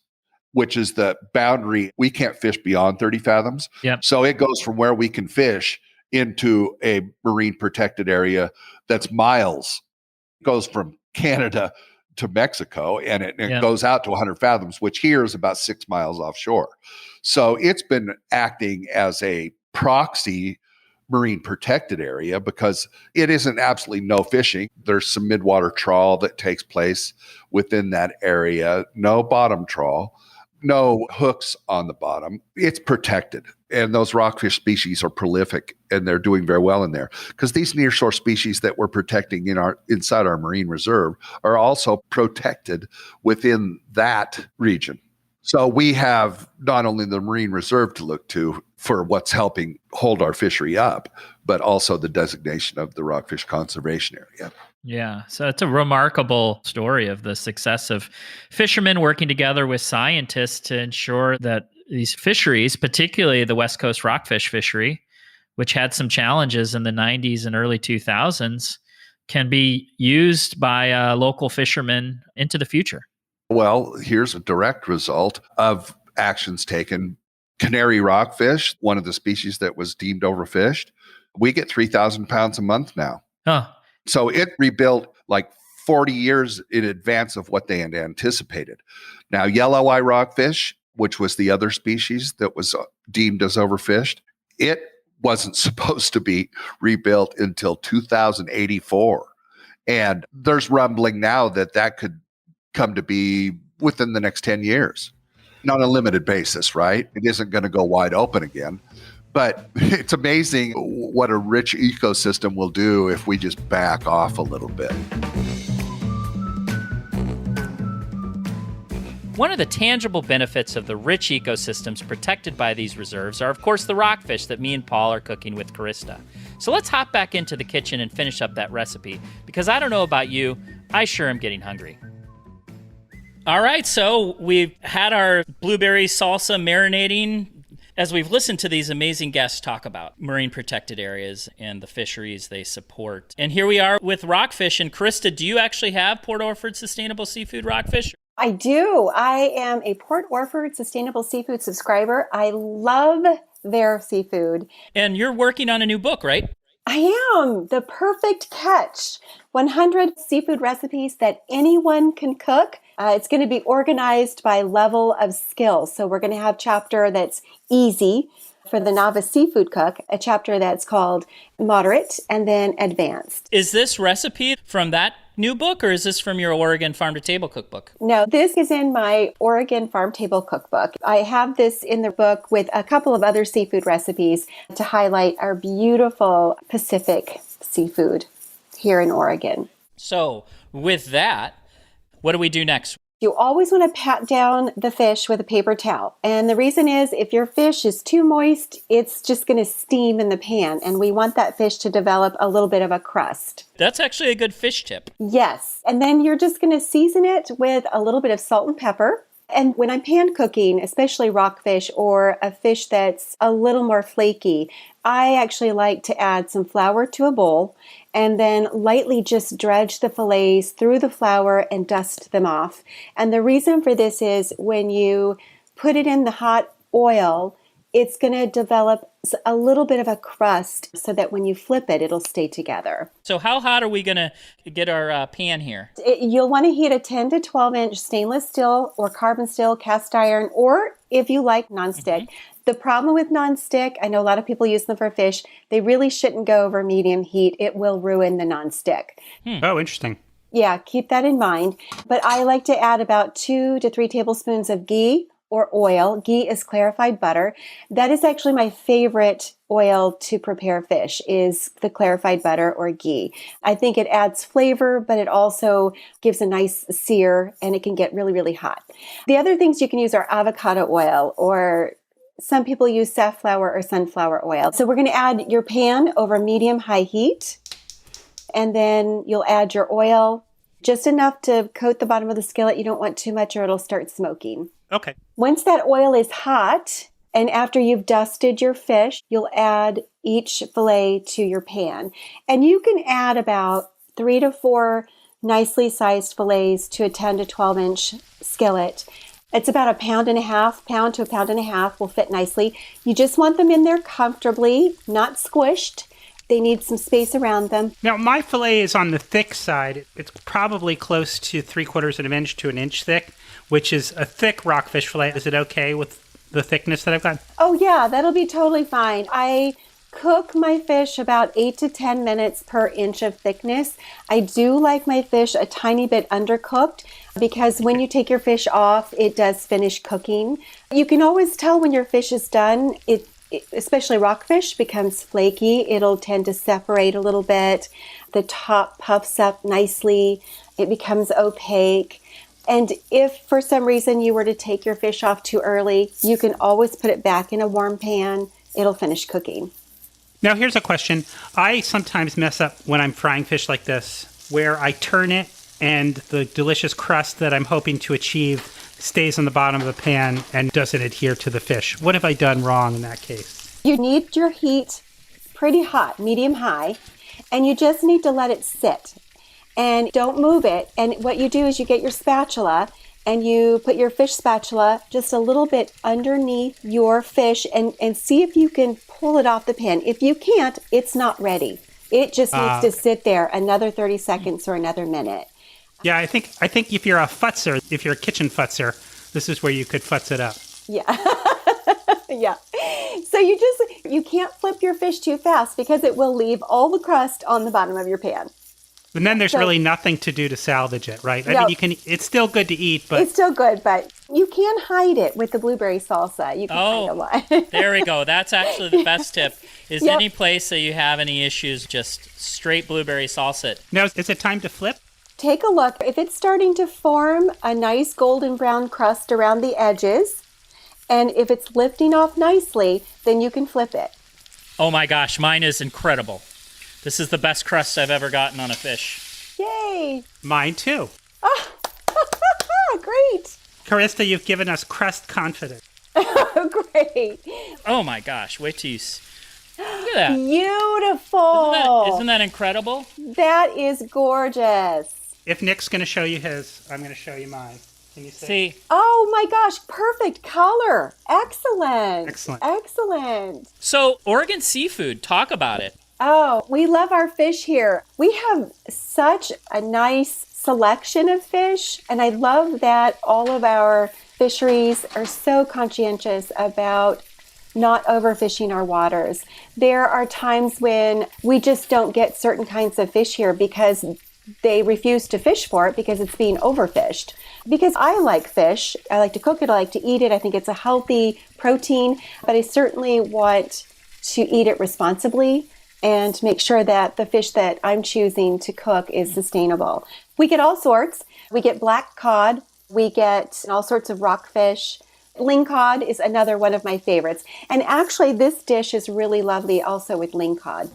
which is the boundary. We can't fish beyond 30 fathoms. Yep. So it goes from where we can fish into a marine protected area that's miles. It goes from Canada to Mexico, and it goes out to 100 fathoms, which here is about 6 miles offshore. So it's been acting as a proxy marine protected area because it isn't absolutely no fishing. There's some midwater trawl that takes place within that area, no bottom trawl, no hooks on the bottom. It's protected. And those rockfish species are prolific and they're doing very well in there because these nearshore species that we're protecting inside our marine reserve are also protected within that region. So we have not only the marine reserve to look to for what's helping hold our fishery up, but also the designation of the rockfish conservation area. Yeah. So it's a remarkable story of the success of fishermen working together with scientists to ensure that these fisheries, particularly the West Coast rockfish fishery, which had some challenges in the 90s and early 2000s, can be used by local fishermen into the future. Well, here's a direct result of actions taken. Canary rockfish, one of the species that was deemed overfished, we get 3,000 pounds a month now. Huh. So it rebuilt like 40 years in advance of what they had anticipated. Now, yellow eye rockfish, which was the other species that was deemed as overfished, it wasn't supposed to be rebuilt until 2084. And there's rumbling now that could come to be within the next 10 years. Not on a limited basis, right? It isn't going to go wide open again. But it's amazing what a rich ecosystem will do if we just back off a little bit. One of the tangible benefits of the rich ecosystems protected by these reserves are, of course, the rockfish that me and Paul are cooking with Karista. So let's hop back into the kitchen and finish up that recipe, because I don't know about you, I sure am getting hungry. All right, so we've had our blueberry salsa marinating as we've listened to these amazing guests talk about marine protected areas and the fisheries they support. And here we are with rockfish. And Karista, do you actually have Port Orford Sustainable Seafood rockfish? I do. I am a Port Orford Sustainable Seafood subscriber. I love their seafood. And you're working on a new book, right? I am. The Perfect Catch. 100 seafood recipes that anyone can cook. It's going to be organized by level of skill. So we're going to have a chapter that's easy for the novice seafood cook, a chapter that's called moderate, and then advanced. Is this recipe from that new book, or is this from your Oregon Farm to Table cookbook? No, this is in my Oregon Farm Table cookbook. I have this in the book with a couple of other seafood recipes to highlight our beautiful Pacific seafood here in Oregon. So with that, what do we do next? You always want to pat down the fish with a paper towel. And the reason is if your fish is too moist, it's just going to steam in the pan. And we want that fish to develop a little bit of a crust. That's actually a good fish tip. Yes. And then you're just going to season it with a little bit of salt and pepper. And when I'm pan cooking, especially rockfish or a fish that's a little more flaky, I actually like to add some flour to a bowl and then lightly just dredge the fillets through the flour and dust them off. And the reason for this is when you put it in the hot oil, it's going to develop a little bit of a crust so that when you flip it, it'll stay together. So how hot are we going to get our pan here? You'll want to heat a 10 to 12 inch stainless steel or carbon steel, cast iron, or if you like nonstick. Mm-hmm. The problem with nonstick, I know a lot of people use them for fish, they really shouldn't go over medium heat. It will ruin the nonstick. Oh, interesting. Yeah, keep that in mind. But I like to add about 2 to 3 tablespoons of ghee or oil. Ghee is clarified butter. That is actually my favorite oil to prepare fish, is the clarified butter or ghee. I think it adds flavor, but it also gives a nice sear, and it can get really, really hot. The other things you can use are avocado oil, or some people use safflower or sunflower oil. So we're going to add your pan over medium-high heat, and then you'll add your oil, just enough to coat the bottom of the skillet. You don't want too much or it'll start smoking. Okay. Once that oil is hot, and after you've dusted your fish, you'll add each fillet to your pan. And you can add about 3 to 4 nicely sized fillets to a 10 to 12 inch skillet. It's about a pound to a pound and a half will fit nicely. You just want them in there comfortably, not squished. They need some space around them. Now, my fillet is on the thick side. It's probably close to 3/4 of an inch to an inch thick, which is a thick rockfish fillet. Is it okay with the thickness that I've got? Oh, yeah, that'll be totally fine. I cook my fish about 8 to 10 minutes per inch of thickness. I do like my fish a tiny bit undercooked because when you take your fish off, it does finish cooking. You can always tell when your fish is done. Especially rockfish becomes flaky. It'll tend to separate a little bit. The top puffs up nicely. It becomes opaque. And if for some reason you were to take your fish off too early, you can always put it back in a warm pan. It'll finish cooking. Now, here's a question. I sometimes mess up when I'm frying fish like this, where I turn it and the delicious crust that I'm hoping to achieve stays on the bottom of the pan and doesn't adhere to the fish. What have I done wrong in that case? You need your heat pretty hot, medium high, and you just need to let it sit. And don't move it. And what you do is you get your spatula and you put your fish spatula just a little bit underneath your fish and see if you can pull it off the pan. If you can't, it's not ready. It just needs to sit there another 30 seconds or another minute. Yeah, I think if you're a futzer, if you're a kitchen futzer, this is where you could futz it up. Yeah. Yeah. So you can't flip your fish too fast because it will leave all the crust on the bottom of your pan. And then there's really nothing to do to salvage it, right? I mean, it's still good to eat, but... It's still good, but you can hide it with the blueberry salsa. You can hide a lot. There we go. That's actually the best tip. Is any place that you have any issues, just straight blueberry salsa it. Now, is it time to flip? Take a look. If it's starting to form a nice golden brown crust around the edges, and if it's lifting off nicely, then you can flip it. Oh my gosh, mine is incredible. This is the best crust I've ever gotten on a fish. Yay! Mine too. Oh, great. Karista, you've given us crust confidence. Great. Oh my gosh, wait till you look at that. Beautiful. Isn't that incredible? That is gorgeous. If Nick's going to show you his, I'm going to show you mine. Can you see? Oh my gosh, perfect color. Excellent. Excellent. So, Oregon seafood, talk about it. Oh, we love our fish here. We have such a nice selection of fish, and I love that all of our fisheries are so conscientious about not overfishing our waters. There are times when we just don't get certain kinds of fish here because they refuse to fish for it because it's being overfished. Because I like fish, I like to cook it, I like to eat it, I think it's a healthy protein, but I certainly want to eat it responsibly and make sure that the fish that I'm choosing to cook is sustainable. We get all sorts. We get black cod, we get all sorts of rockfish. Lingcod is another one of my favorites. And actually, this dish is really lovely also with lingcod.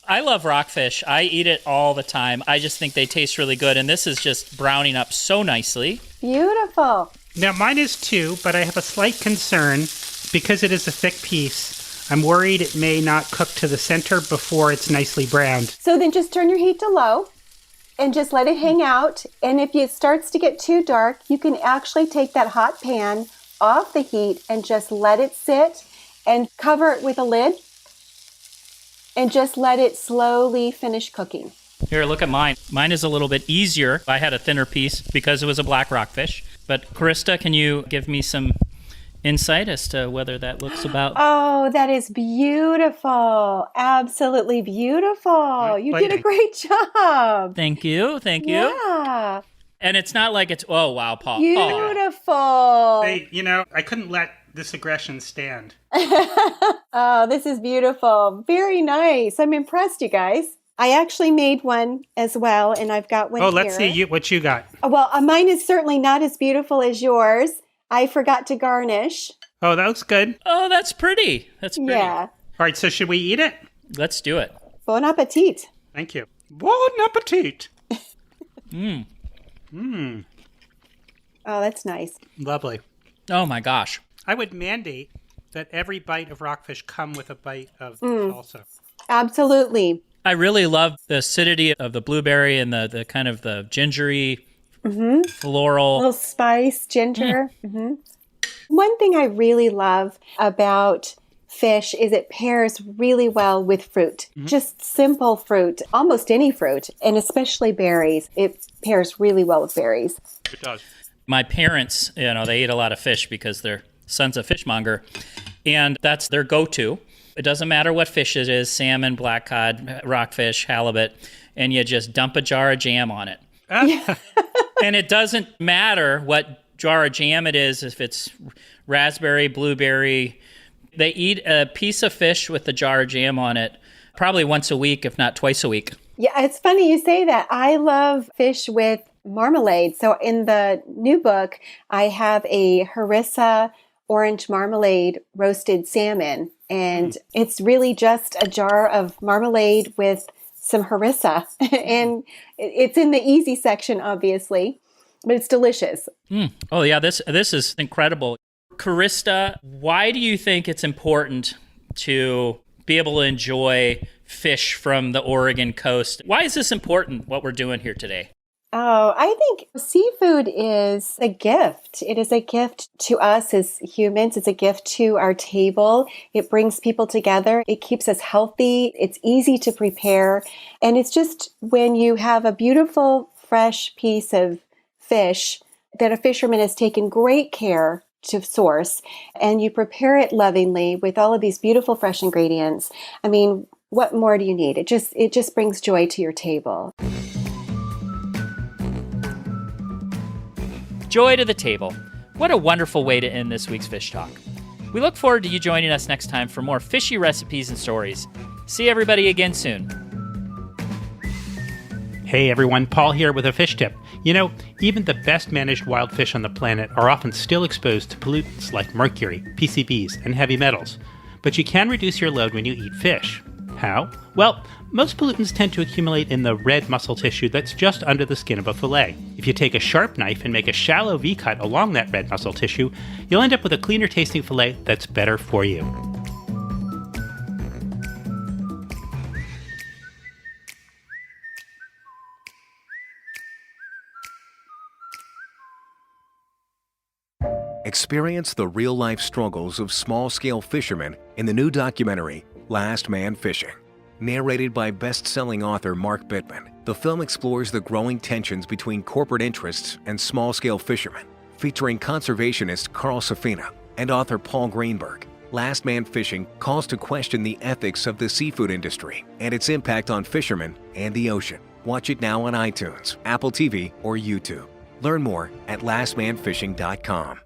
I love rockfish. I eat it all the time. I just think they taste really good. And this is just browning up so nicely. Beautiful. Now, mine is too, but I have a slight concern because it is a thick piece. I'm worried it may not cook to the center before it's nicely browned. So then just turn your heat to low and just let it hang out. And if it starts to get too dark, you can actually take that hot pan off the heat and just let it sit and cover it with a lid and just let it slowly finish cooking. Here, look at mine. Mine is a little bit easier. I had a thinner piece because it was a black rockfish. But Karista, can you give me some insight as to whether that looks about? Oh, that is beautiful. Absolutely beautiful. You did a great job. Thank you. Yeah. And it's not like it's, oh, wow, Paul. Beautiful. Hey, I couldn't let this aggression stand. Oh, this is beautiful. Very nice. I'm impressed, you guys. I actually made one as well, and I've got one here. Oh, let's see what you got. Well, mine is certainly not as beautiful as yours. I forgot to garnish. Oh, that looks good. Oh, that's pretty. Yeah. All right, so should we eat it? Let's do it. Bon appetit. Thank you. Bon appetit. Oh, that's nice. Lovely. Oh, my gosh. I would mandate that every bite of rockfish come with a bite of salsa. Absolutely. I really love the acidity of the blueberry and the kind of the gingery, floral. A little spice, ginger. One thing I really love about fish is it pairs really well with fruit. Just simple fruit, almost any fruit, and especially berries. It pairs really well with berries. It does. My parents, they eat a lot of fish because their son's a fishmonger, and that's their go-to. It doesn't matter what fish it is, salmon, black cod, rockfish, halibut, and you just dump a jar of jam on it. And it doesn't matter what jar of jam it is, if it's raspberry, blueberry. They eat a piece of fish with a jar of jam on it probably once a week, if not twice a week. Yeah, it's funny you say that. I love fish with marmalade. So in the new book, I have a harissa orange marmalade roasted salmon. And it's really just a jar of marmalade with some harissa. And it's in the easy section, obviously, but it's delicious. Oh, yeah, this is incredible. Karista, why do you think it's important to be able to enjoy fish from the Oregon coast? Why is this important, what we're doing here today? Oh, I think seafood is a gift. It is a gift to us as humans. It's a gift to our table. It brings people together. It keeps us healthy. It's easy to prepare. And it's just when you have a beautiful, fresh piece of fish that a fisherman has taken great care to source, and you prepare it lovingly with all of these beautiful, fresh ingredients. I mean, what more do you need? It just brings joy to your table. Joy to the table. What a wonderful way to end this week's Fish Talk. We look forward to you joining us next time for more fishy recipes and stories. See everybody again soon. Hey everyone, Paul here with a fish tip. Even the best managed wild fish on the planet are often still exposed to pollutants like mercury, PCBs, and heavy metals. But you can reduce your load when you eat fish. How? Well, most pollutants tend to accumulate in the red muscle tissue that's just under the skin of a fillet. If you take a sharp knife and make a shallow V-cut along that red muscle tissue, you'll end up with a cleaner tasting fillet that's better for you. Experience the real-life struggles of small-scale fishermen in the new documentary, Last Man Fishing. Narrated by best-selling author Mark Bittman, the film explores the growing tensions between corporate interests and small-scale fishermen. Featuring conservationist Carl Safina and author Paul Greenberg, Last Man Fishing calls to question the ethics of the seafood industry and its impact on fishermen and the ocean. Watch it now on iTunes, Apple TV, or YouTube. Learn more at lastmanfishing.com.